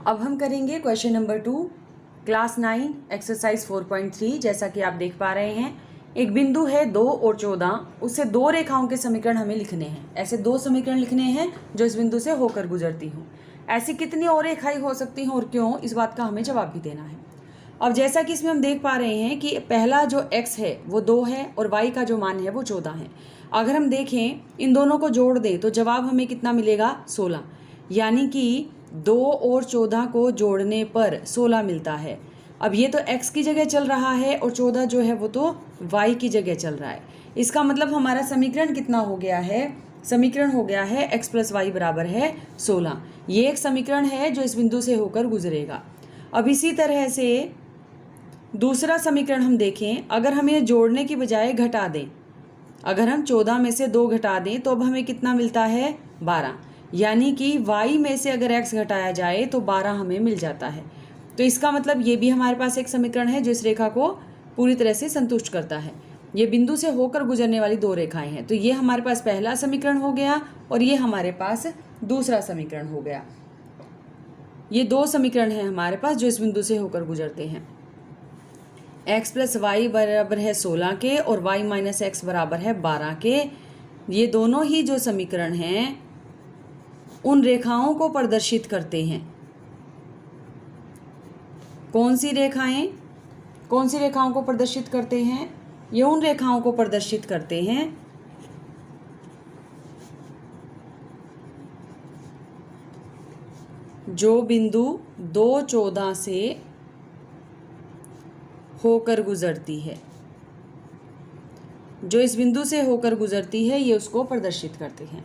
अब हम करेंगे क्वेश्चन नंबर 2 क्लास 9 एक्सरसाइज 4.3। जैसा कि आप देख पा रहे हैं, एक बिंदु है 2 और 14, उससे दो रेखाओं के समीकरण हमें लिखने हैं। ऐसे दो समीकरण लिखने हैं जो इस बिंदु से होकर गुजरती हूँ। ऐसी कितनी और रेखाएं हो सकती हैं और क्यों, इस बात का हमें जवाब भी देना है। अब जैसा कि इसमें हम देख पा रहे हैं कि पहला जो x है वो 2 है और y का जो मान है वो 14 है। अगर हम देखें इन दोनों को जोड़ दें तो जवाब हमें कितना मिलेगा, 16। यानी कि 2 और 14 को जोड़ने पर 16 मिलता है। अब ये तो x की जगह चल रहा है और 14 जो है वो तो y की जगह चल रहा है। इसका मतलब हमारा समीकरण कितना हो गया है, समीकरण हो गया है x प्लस वाई बराबर है 16। ये एक समीकरण है जो इस बिंदु से होकर गुजरेगा। अब इसी तरह से दूसरा समीकरण हम देखें, अगर हम ये जोड़ने की बजाय घटा दें, अगर हम 14 में से 2 घटा दें तो अब हमें कितना मिलता है, 12। यानी कि y में से अगर x घटाया जाए तो 12 हमें मिल जाता है। तो इसका मतलब ये भी हमारे पास एक समीकरण है जो इस रेखा को पूरी तरह से संतुष्ट करता है। ये बिंदु से होकर गुजरने वाली दो रेखाएं हैं। तो ये हमारे पास पहला समीकरण हो गया और ये हमारे पास दूसरा समीकरण हो गया। ये दो समीकरण हैं हमारे पास जो इस बिंदु से होकर गुजरते हैं। x प्लस वाई बराबर है 16 के और y माइनस एक्स बराबर है 12 के। ये दोनों ही जो समीकरण हैं उन रेखाओं को प्रदर्शित करते हैं। कौन सी रेखाएं, कौन सी रेखाओं को प्रदर्शित करते हैं, ये उन रेखाओं को प्रदर्शित करते हैं जो बिंदु 2-14 से होकर गुजरती है। जो इस बिंदु से होकर गुजरती है ये उसको प्रदर्शित करते हैं।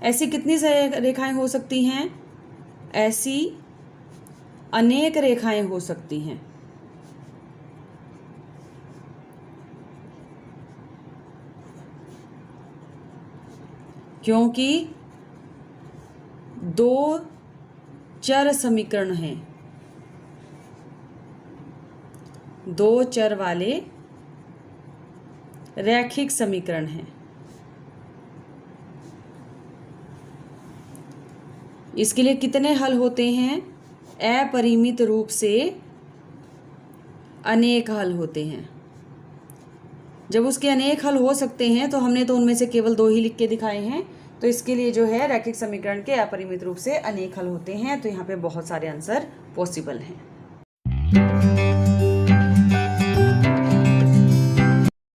ऐसी कितनी रेखाएं हो सकती हैं, ऐसी अनेक रेखाएं हो सकती हैं। क्योंकि दो चर समीकरण हैं, दो चर वाले रैखिक समीकरण हैं। इसके लिए कितने हल होते हैं, अपरिमित रूप से अनेक हल होते हैं। जब उसके अनेक हल हो सकते हैं तो हमने तो उनमें से केवल 2 ही लिख के दिखाए हैं। तो इसके लिए जो है रैखिक समीकरण के अपरिमित रूप से अनेक हल होते हैं। तो यहाँ पे बहुत सारे आंसर पॉसिबल हैं।